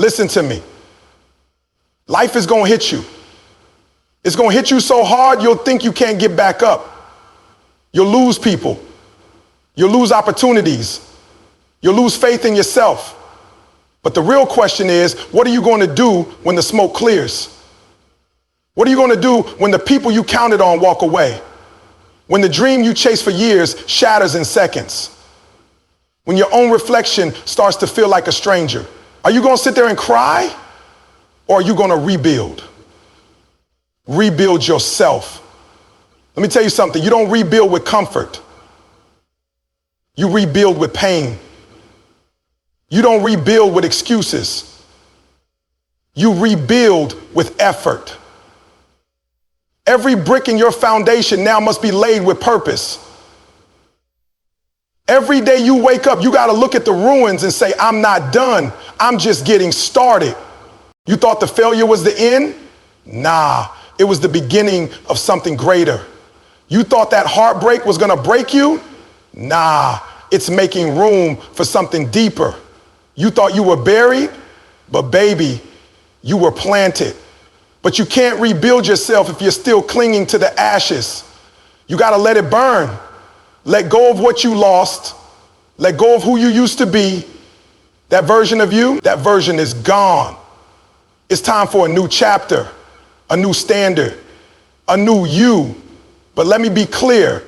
Listen to me. Life is going to hit you. It's going to hit you so hard you'll think you can't get back up. You'll lose people. You'll lose opportunities. You'll lose faith in yourself. But the real question is, what are you going to do when the smoke clears? What are you going to do when the people you counted on walk away? When the dream you chased for years shatters in seconds? When your own reflection starts to feel like a stranger? Are you going to sit there and cry? Or are you going to rebuild? Rebuild yourself. Let me tell you something. You don't rebuild with comfort. You rebuild with pain. You don't rebuild with excuses. You rebuild with effort. Every brick in your foundation now must be laid with purpose. Every day you wake up, you got to look at the ruins and say, I'm not done. I'm just getting started. You thought the failure was the end? Nah, it was the beginning of something greater. You thought that heartbreak was going to break you? Nah, it's making room for something deeper. You thought you were buried, but baby, you were planted. But you can't rebuild yourself if you're still clinging to the ashes. You got to let it burn. Let go of what you lost. Let go of who you used to be. That version of you, that version is gone. It's time for a new chapter, a new standard, a new you. But let me be clear,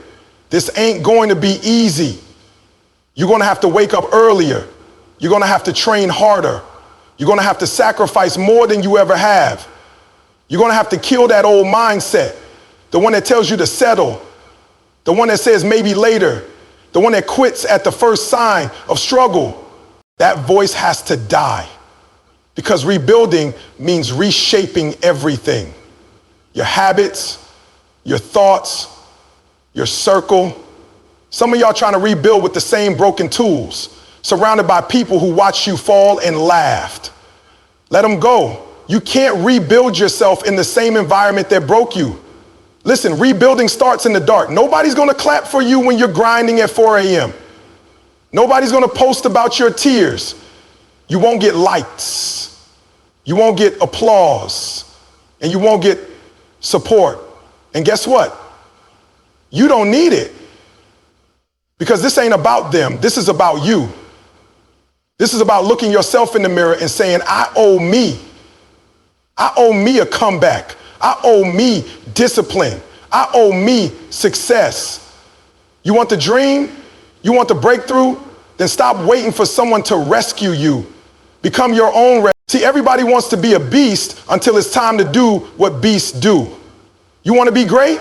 this ain't going to be easy. You're going to have to wake up earlier. You're going to have to train harder. You're going to have to sacrifice more than you ever have. You're going to have to kill that old mindset, the one that tells you to settle, the one that says maybe later, the one that quits at the first sign of struggle. That voice has to die, because rebuilding means reshaping everything. Your habits, your thoughts, your circle. Some of y'all trying to rebuild with the same broken tools, surrounded by people who watched you fall and laughed. Let them go. You can't rebuild yourself in the same environment that broke you. Listen, rebuilding starts in the dark. Nobody's going to clap for you when you're grinding at 4 a.m. Nobody's going to post about your tears. You won't get likes. You won't get applause. And you won't get support. And guess what? You don't need it. Because this ain't about them. This is about you. This is about looking yourself in the mirror and saying, I owe me. I owe me a comeback. I owe me discipline. I owe me success. You want the dream? You want the breakthrough? Then stop waiting for someone to rescue you. Become your own rescue. See, everybody wants to be a beast until it's time to do what beasts do. You want to be great?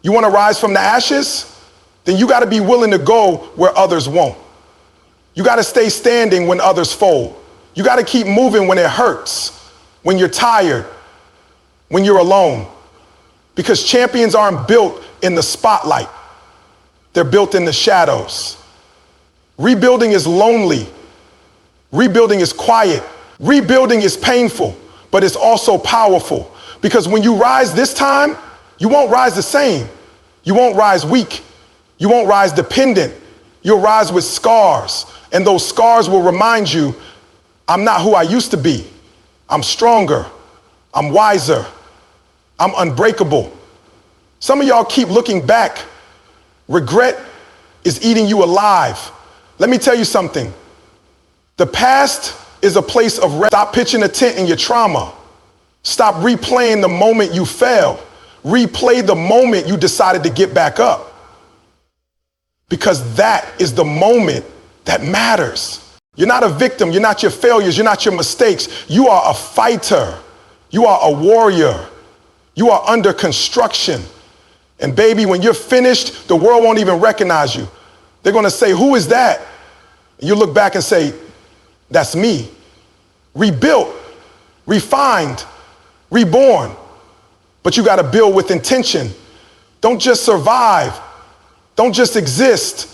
You want to rise from the ashes? Then you got to be willing to go where others won't. You got to stay standing when others fold. You got to keep moving when it hurts, when you're tired, when you're alone. Because champions aren't built in the spotlight. They're built in the shadows. Rebuilding is lonely. Rebuilding is quiet. Rebuilding is painful, but it's also powerful. Because when you rise this time, you won't rise the same. You won't rise weak. You won't rise dependent. You'll rise with scars. And those scars will remind you, I'm not who I used to be. I'm stronger. I'm wiser. I'm unbreakable. Some of y'all keep looking back. Regret is eating you alive. Let me tell you something. The past is a place of rest. Stop pitching a tent in your trauma. Stop replaying the moment you fell. Replay the moment you decided to get back up. Because that is the moment that matters. You're not a victim. You're not your failures. You're not your mistakes. You are a fighter. You are a warrior. You are under construction. And baby, when you're finished, the world won't even recognize you. They're going to say, who is that? And you look back and say, that's me. Rebuilt, refined, reborn. But you got to build with intention. Don't just survive. Don't just exist.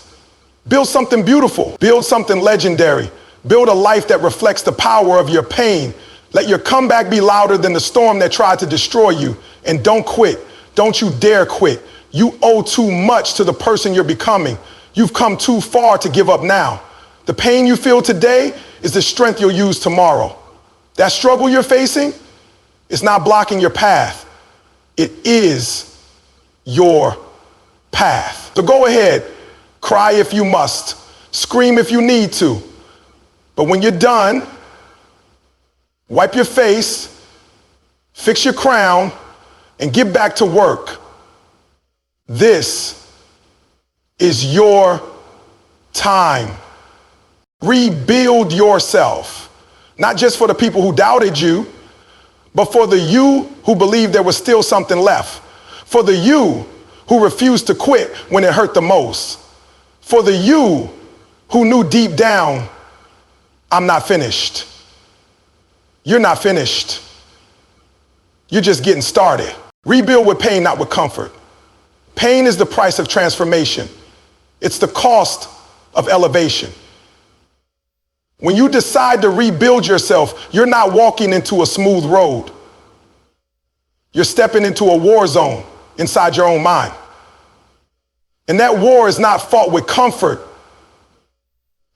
Build something beautiful. Build something legendary. Build a life that reflects the power of your pain. Let your comeback be louder than the storm that tried to destroy you. And don't quit. Don't you dare quit. You owe too much to the person you're becoming. You've come too far to give up now. The pain you feel today is the strength you'll use tomorrow. That struggle you're facing is not blocking your path. It is your path. So go ahead, cry if you must, scream if you need to. But when you're done, wipe your face, fix your crown, and get back to work. This is your time. Rebuild yourself, not just for the people who doubted you, but for the you who believed there was still something left, for the you who refused to quit when it hurt the most, for the you who knew deep down, I'm not finished. You're not finished. You're just getting started. Rebuild with pain, not with comfort. Pain is the price of transformation. It's the cost of elevation. When you decide to rebuild yourself, you're not walking into a smooth road. You're stepping into a war zone inside your own mind. And that war is not fought with comfort.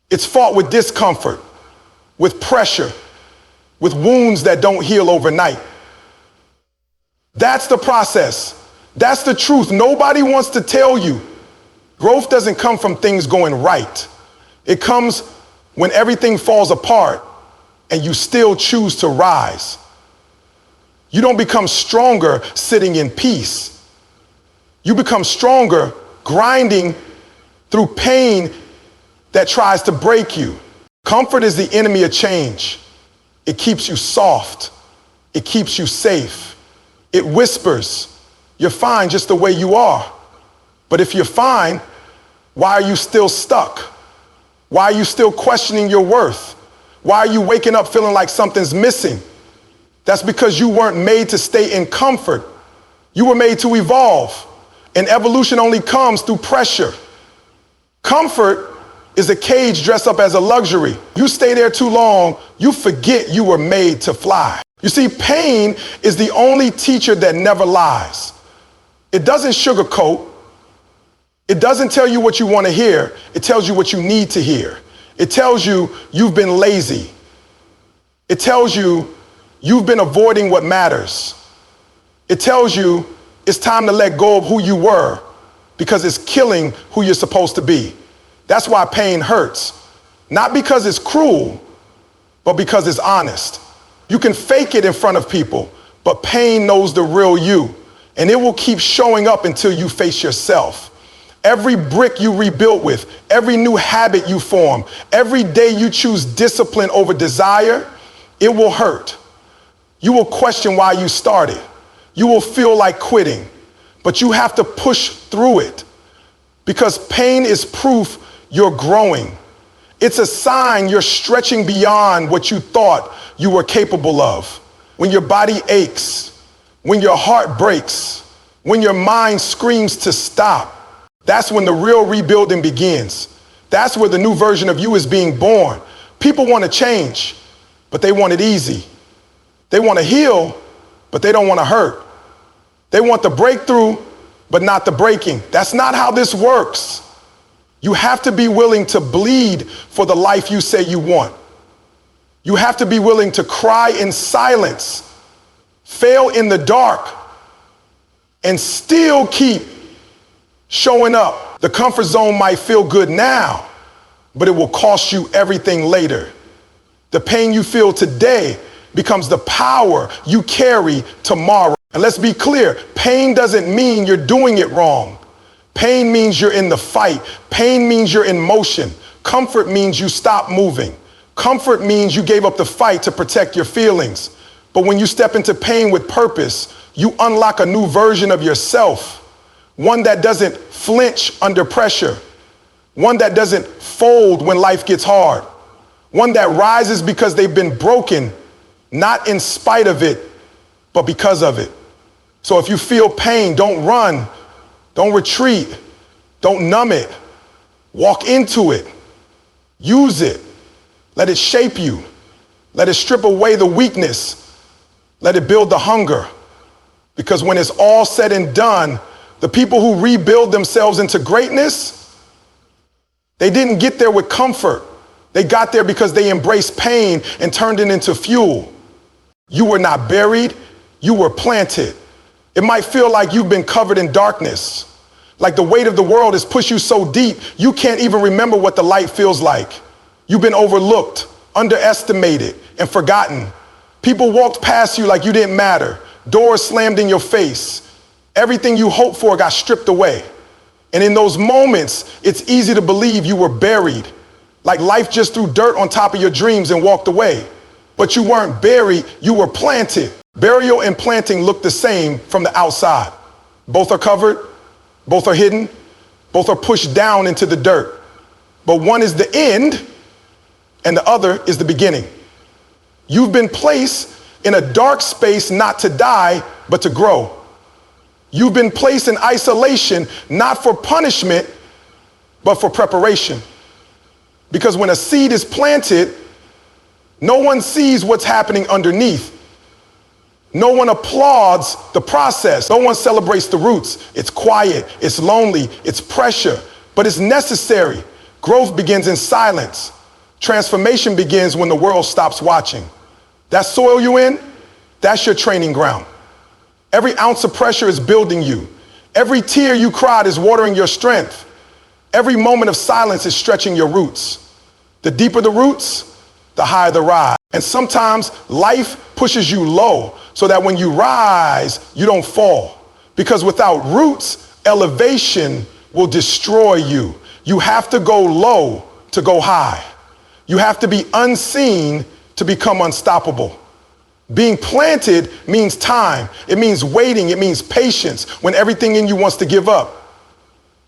It's fought with discomfort, with pressure, with wounds that don't heal overnight. That's the process. That's the truth. Nobody wants to tell you. Growth doesn't come from things going right. It comes when everything falls apart and you still choose to rise. You don't become stronger sitting in peace. You become stronger grinding through pain that tries to break you. Comfort is the enemy of change. It keeps you soft. It keeps you safe. It whispers, you're fine just the way you are. But if you're fine, why are you still stuck? Why are you still questioning your worth? Why are you waking up feeling like something's missing? That's because you weren't made to stay in comfort. You were made to evolve. And evolution only comes through pressure. Comfort is a cage dressed up as a luxury. You stay there too long, you forget you were made to fly. You see, pain is the only teacher that never lies. It doesn't sugarcoat. It doesn't tell you what you want to hear. It tells you what you need to hear. It tells you you've been lazy. It tells you you've been avoiding what matters. It tells you it's time to let go of who you were because it's killing who you're supposed to be. That's why pain hurts. Not because it's cruel, but because it's honest. You can fake it in front of people, but pain knows the real you, and it will keep showing up until you face yourself. Every brick you rebuild with, every new habit you form, every day you choose discipline over desire, it will hurt. You will question why you started. You will feel like quitting, but you have to push through it because pain is proof you're growing. It's a sign you're stretching beyond what you thought you were capable of. When your body aches, when your heart breaks, when your mind screams to stop, that's when the real rebuilding begins. That's where the new version of you is being born. People want to change, but they want it easy. They want to heal, but they don't want to hurt. They want the breakthrough, but not the breaking. That's not how this works. You have to be willing to bleed for the life you say you want. You have to be willing to cry in silence, fail in the dark, and still keep showing up. The comfort zone might feel good now, but it will cost you everything later. The pain you feel today becomes the power you carry tomorrow. And let's be clear, pain doesn't mean you're doing it wrong. Pain means you're in the fight. Pain means you're in motion. Comfort means you stop moving. Comfort means you gave up the fight to protect your feelings. But when you step into pain with purpose, you unlock a new version of yourself. One that doesn't flinch under pressure. One that doesn't fold when life gets hard. One that rises because they've been broken, not in spite of it, but because of it. So if you feel pain, don't run, don't retreat, don't numb it. Walk into it. Use it. Let it shape you. Let it strip away the weakness. Let it build the hunger. Because when it's all said and done, the people who rebuild themselves into greatness, they didn't get there with comfort. They got there because they embraced pain and turned it into fuel. You were not buried, you were planted. It might feel like you've been covered in darkness, like the weight of the world has pushed you so deep, you can't even remember what the light feels like. You've been overlooked, underestimated, and forgotten. People walked past you like you didn't matter. Doors slammed in your face. Everything you hoped for got stripped away. And in those moments, it's easy to believe you were buried, like life just threw dirt on top of your dreams and walked away. But you weren't buried, you were planted. Burial and planting look the same from the outside. Both are covered, both are hidden, both are pushed down into the dirt. But one is the end and the other is the beginning. You've been placed in a dark space not to die, but to grow. You've been placed in isolation, not for punishment, but for preparation. Because when a seed is planted, no one sees what's happening underneath. No one applauds the process. No one celebrates the roots. It's quiet, it's lonely, it's pressure, but it's necessary. Growth begins in silence. Transformation begins when the world stops watching. That soil you're in, that's your training ground. Every ounce of pressure is building you. Every tear you cried is watering your strength. Every moment of silence is stretching your roots. The deeper the roots, the higher the rise. And sometimes life pushes you low so that when you rise, you don't fall. Because without roots, elevation will destroy you. You have to go low to go high. You have to be unseen to become unstoppable. Being planted means time. It means waiting. It means patience when everything in you wants to give up.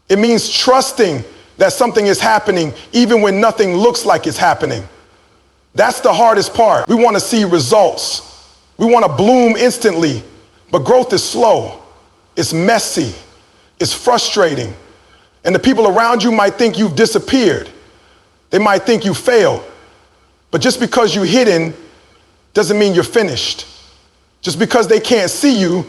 It means trusting that something is happening even when nothing looks like it's happening. That's the hardest part. We want to see results. We want to bloom instantly, but growth is slow. It's messy. It's frustrating. And the people around you might think you've disappeared. They might think you failed. But just because you're hidden doesn't mean you're finished. Just because they can't see you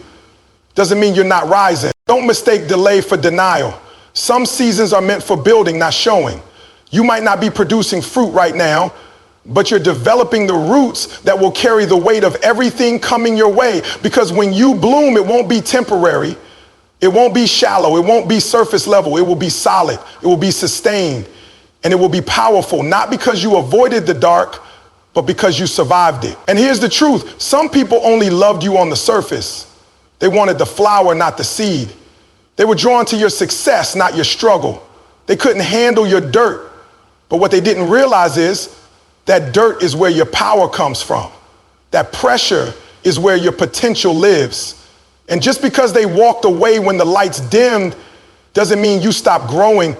doesn't mean you're not rising. Don't mistake delay for denial. Some seasons are meant for building, not showing. You might not be producing fruit right now, but you're developing the roots that will carry the weight of everything coming your way. Because when you bloom, it won't be temporary. It won't be shallow. It won't be surface level. It will be solid. It will be sustained. And it will be powerful, not because you avoided the dark, but because you survived it. And here's the truth. Some people only loved you on the surface. They wanted the flower, not the seed. They were drawn to your success, not your struggle. They couldn't handle your dirt. But what they didn't realize is that dirt is where your power comes from. That pressure is where your potential lives. And just because they walked away when the lights dimmed doesn't mean you stopped growing.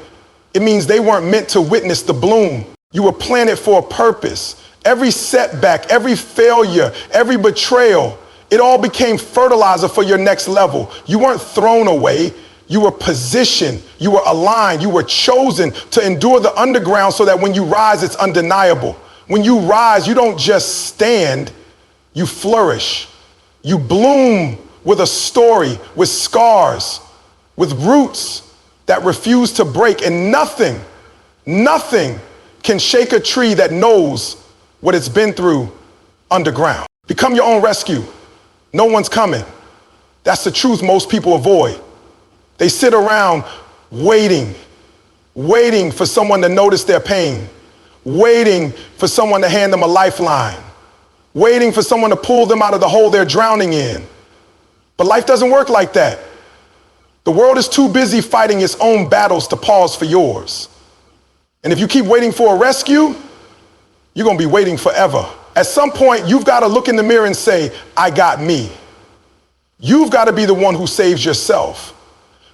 It means they weren't meant to witness the bloom. You were planted for a purpose. Every setback, every failure, every betrayal, it all became fertilizer for your next level. You weren't thrown away. You were positioned. You were aligned. You were chosen to endure the underground so that when you rise, it's undeniable. When you rise, you don't just stand, you flourish. You bloom with a story, with scars, with roots that refuse to break, and nothing can shake a tree that knows what it's been through underground. Become your own rescue. No one's coming. That's the truth most people avoid. They sit around waiting for someone to notice their pain, waiting for someone to hand them a lifeline, waiting for someone to pull them out of the hole they're drowning in. But life doesn't work like that. The world is too busy fighting its own battles to pause for yours. And if you keep waiting for a rescue, you're going to be waiting forever. At some point, you've got to look in the mirror and say, I got me. You've got to be the one who saves yourself.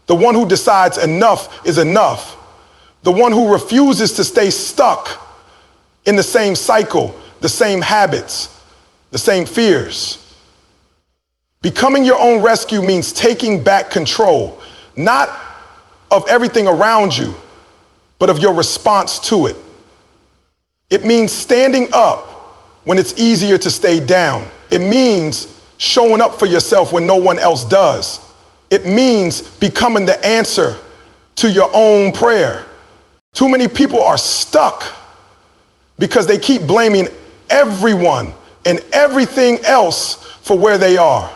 The one who decides enough is enough. The one who refuses to stay stuck in the same cycle, the same habits, the same fears. Becoming your own rescue means taking back control, not of everything around you, but of your response to it. It means standing up when it's easier to stay down. It means showing up for yourself when no one else does. It means becoming the answer to your own prayer. Too many people are stuck because they keep blaming everyone and everything else for where they are.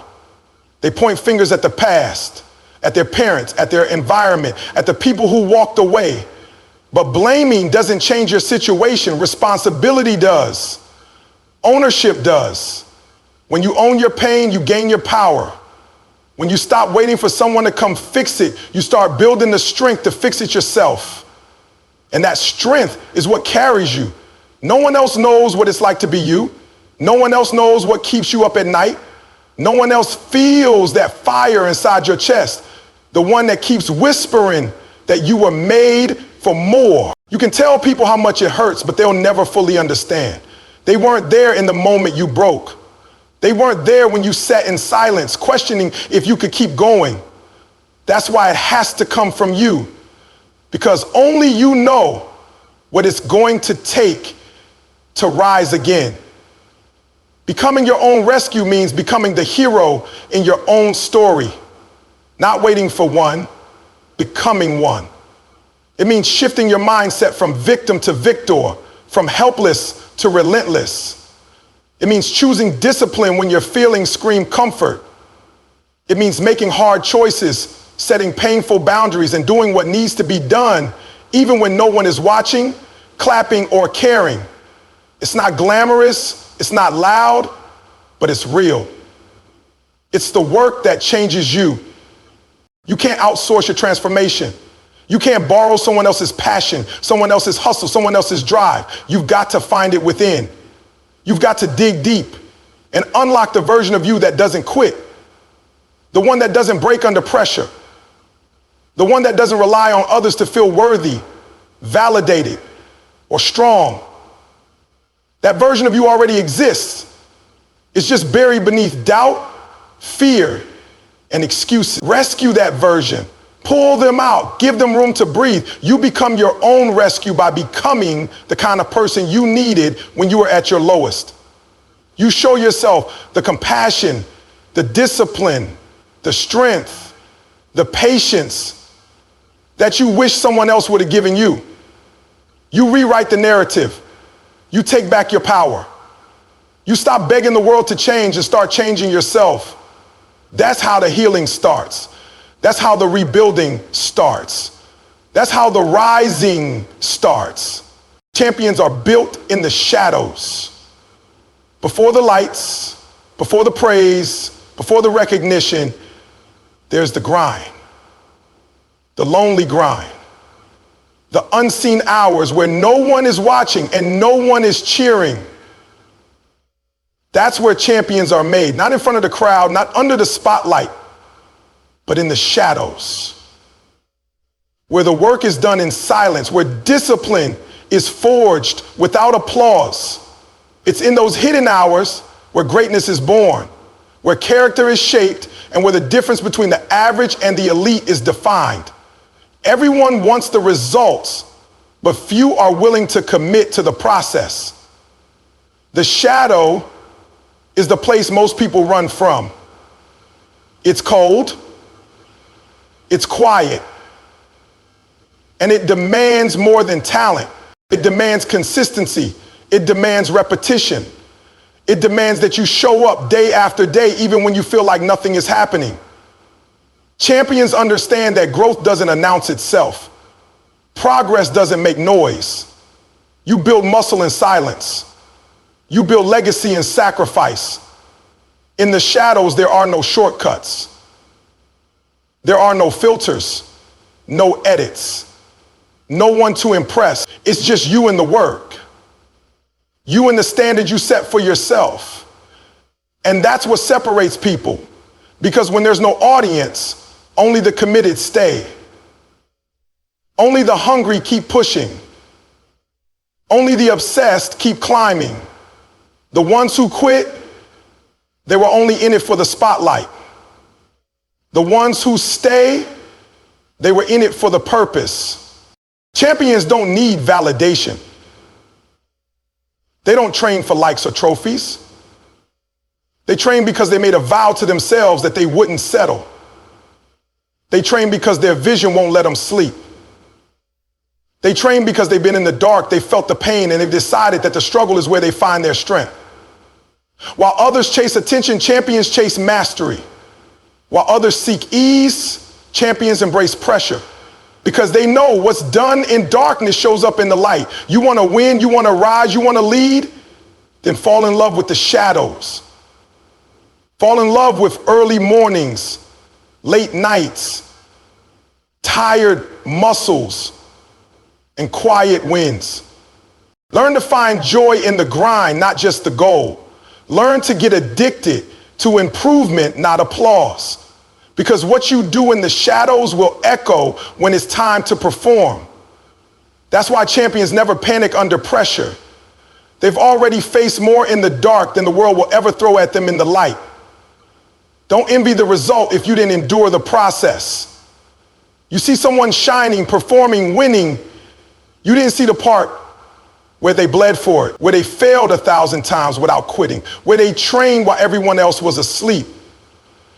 They point fingers at the past, at their parents, at their environment, at the people who walked away. But blaming doesn't change your situation. Responsibility does. Ownership does. When you own your pain, you gain your power. When you stop waiting for someone to come fix it, you start building the strength to fix it yourself. And that strength is what carries you. No one else knows what it's like to be you. No one else knows what keeps you up at night. No one else feels that fire inside your chest, the one that keeps whispering that you were made for more. You can tell people how much it hurts, but they'll never fully understand. They weren't there in the moment you broke. They weren't there when you sat in silence, questioning if you could keep going. That's why it has to come from you, because only you know what it's going to take to rise again. Becoming your own rescue means becoming the hero in your own story, not waiting for one, becoming one. It means shifting your mindset from victim to victor, from helpless to relentless. It means choosing discipline when your feelings scream comfort. It means making hard choices, setting painful boundaries, and doing what needs to be done, even when no one is watching, clapping, or caring. It's not glamorous. It's not loud, but it's real. It's the work that changes you. You can't outsource your transformation. You can't borrow someone else's passion, someone else's hustle, someone else's drive. You've got to find it within. You've got to dig deep and unlock the version of you that doesn't quit, the one that doesn't break under pressure, the one that doesn't rely on others to feel worthy, validated, or strong. That version of you already exists. It's just buried beneath doubt, fear, and excuses. Rescue that version. Pull them out. Give them room to breathe. You become your own rescue by becoming the kind of person you needed when you were at your lowest. You show yourself the compassion, the discipline, the strength, the patience that you wish someone else would have given you. You rewrite the narrative. You take back your power. You stop begging the world to change and start changing yourself. That's how the healing starts. That's how the rebuilding starts. That's how the rising starts. Champions are built in the shadows. Before the lights, before the praise, before the recognition, there's the grind, the lonely grind. The unseen hours where no one is watching and no one is cheering. That's where champions are made, not in front of the crowd, not under the spotlight, but in the shadows, where the work is done in silence, where discipline is forged without applause. It's in those hidden hours where greatness is born, where character is shaped, and where the difference between the average and the elite is defined. Everyone wants the results, but few are willing to commit to the process. The shadow is the place most people run from. It's cold, it's quiet, and it demands more than talent. It demands consistency. It demands repetition. It demands that you show up day after day, even when you feel like nothing is happening. Champions understand that growth doesn't announce itself. Progress doesn't make noise. You build muscle in silence. You build legacy in sacrifice. In the shadows, there are no shortcuts. There are no filters, no edits, no one to impress. It's just you and the work. You and the standard you set for yourself. And that's what separates people. Because when there's no audience, only the committed stay. Only the hungry keep pushing. Only the obsessed keep climbing. The ones who quit, they were only in it for the spotlight. The ones who stay, they were in it for the purpose. Champions don't need validation. They don't train for likes or trophies. They train because they made a vow to themselves that they wouldn't settle. They train because their vision won't let them sleep. They train because they've been in the dark, they felt the pain, and they've decided that the struggle is where they find their strength. While others chase attention, champions chase mastery. While others seek ease, champions embrace pressure. Because they know what's done in darkness shows up in the light. You want to win, you want to rise, you want to lead, then fall in love with the shadows. Fall in love with early mornings, late nights, tired muscles, and quiet wins. Learn to find joy in the grind, not just the goal. Learn to get addicted to improvement, not applause. Because what you do in the shadows will echo when it's time to perform. That's why champions never panic under pressure. They've already faced more in the dark than the world will ever throw at them in the light. Don't envy the result if you didn't endure the process. You see someone shining, performing, winning. You didn't see the part where they bled for it, where they failed 1,000 times without quitting, where they trained while everyone else was asleep,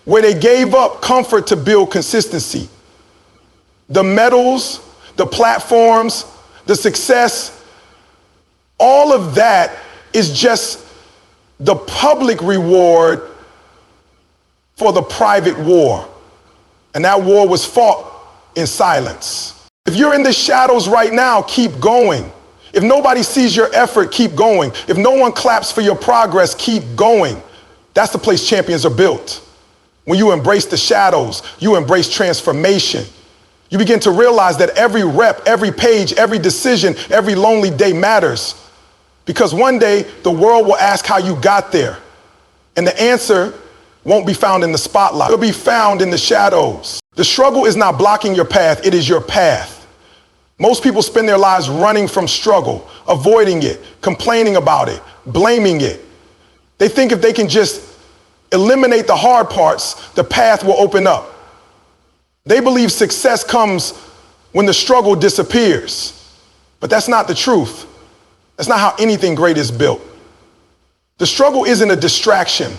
where they gave up comfort to build consistency. The medals, the platforms, the success, all of that is just the public reward for the private war. And that war was fought in silence. If you're in the shadows right now, keep going. If nobody sees your effort, keep going. If no one claps for your progress, keep going. That's the place champions are built. When you embrace the shadows, you embrace transformation. You begin to realize that every rep, every page, every decision, every lonely day matters. Because one day the world will ask how you got there. And the answer won't be found in the spotlight. It'll be found in the shadows. The struggle is not blocking your path, it is your path. Most people spend their lives running from struggle, avoiding it, complaining about it, blaming it. They think if they can just eliminate the hard parts, the path will open up. They believe success comes when the struggle disappears. But that's not the truth. That's not how anything great is built. The struggle isn't a distraction.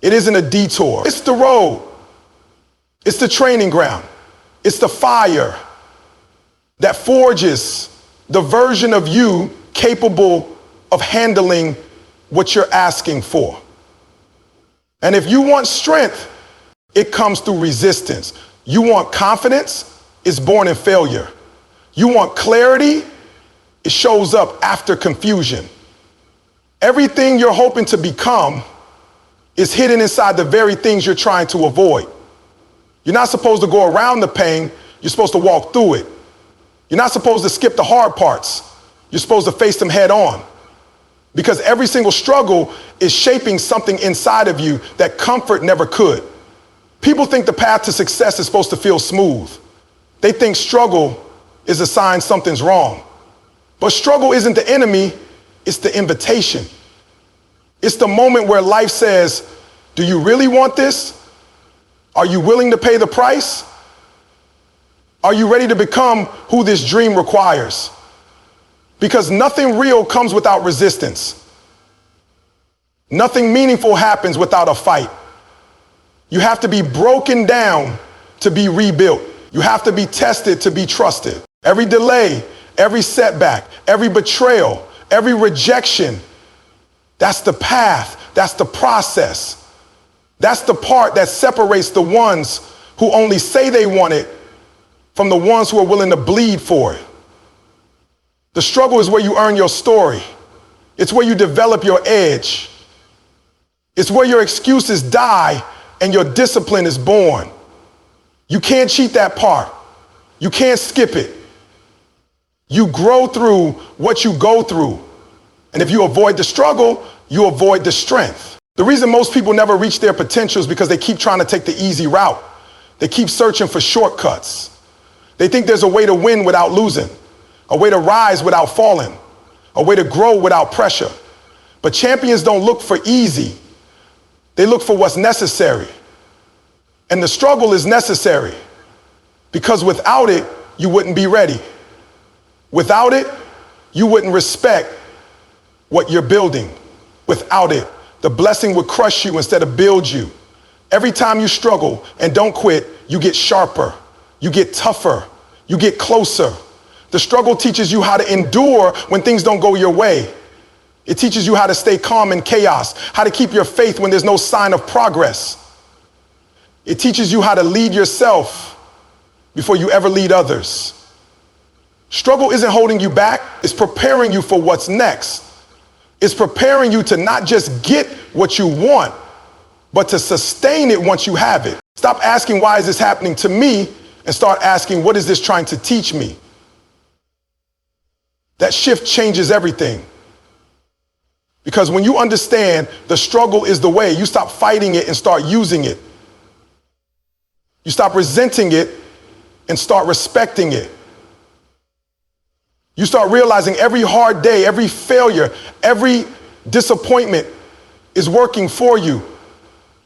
It isn't a detour. It's the road. It's the training ground. It's the fire that forges the version of you capable of handling what you're asking for. And if you want strength, it comes through resistance. You want confidence, it's born in failure. You want clarity, it shows up after confusion. Everything you're hoping to become is hidden inside the very things you're trying to avoid. You're not supposed to go around the pain, you're supposed to walk through it. You're not supposed to skip the hard parts. You're supposed to face them head on. Because every single struggle is shaping something inside of you that comfort never could. People think the path to success is supposed to feel smooth. They think struggle is a sign something's wrong. But struggle isn't the enemy, it's the invitation. It's the moment where life says, do you really want this? Are you willing to pay the price? Are you ready to become who this dream requires? Because nothing real comes without resistance. Nothing meaningful happens without a fight. You have to be broken down to be rebuilt. You have to be tested to be trusted. Every delay, every setback, every betrayal, every rejection, that's the path, that's the process. That's the part that separates the ones who only say they want it from the ones who are willing to bleed for it. The struggle is where you earn your story. It's where you develop your edge. It's where your excuses die and your discipline is born. You can't cheat that part. You can't skip it. You grow through what you go through. And if you avoid the struggle, you avoid the strength. The reason most people never reach their potential is because they keep trying to take the easy route. They keep searching for shortcuts. They think there's a way to win without losing, a way to rise without falling, a way to grow without pressure. But champions don't look for easy. They look for what's necessary. And the struggle is necessary because without it, you wouldn't be ready. Without it, you wouldn't respect what you're building. Without it, the blessing would crush you instead of build you. Every time you struggle and don't quit, you get sharper, you get tougher, you get closer. The struggle teaches you how to endure when things don't go your way. It teaches you how to stay calm in chaos, how to keep your faith when there's no sign of progress. It teaches you how to lead yourself before you ever lead others. Struggle isn't holding you back, it's preparing you for what's next. It's preparing you to not just get what you want, but to sustain it once you have it. Stop asking, why is this happening to me? And start asking, what is this trying to teach me? That shift changes everything. Because when you understand the struggle is the way, you stop fighting it and start using it. You stop resenting it and start respecting it. You start realizing every hard day, every failure, every disappointment is working for you,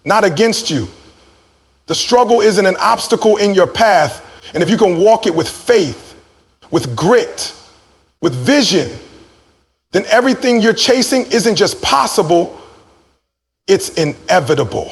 not against you. The struggle isn't an obstacle in your path. And if you can walk it with faith, with grit, with vision, then everything you're chasing isn't just possible, it's inevitable.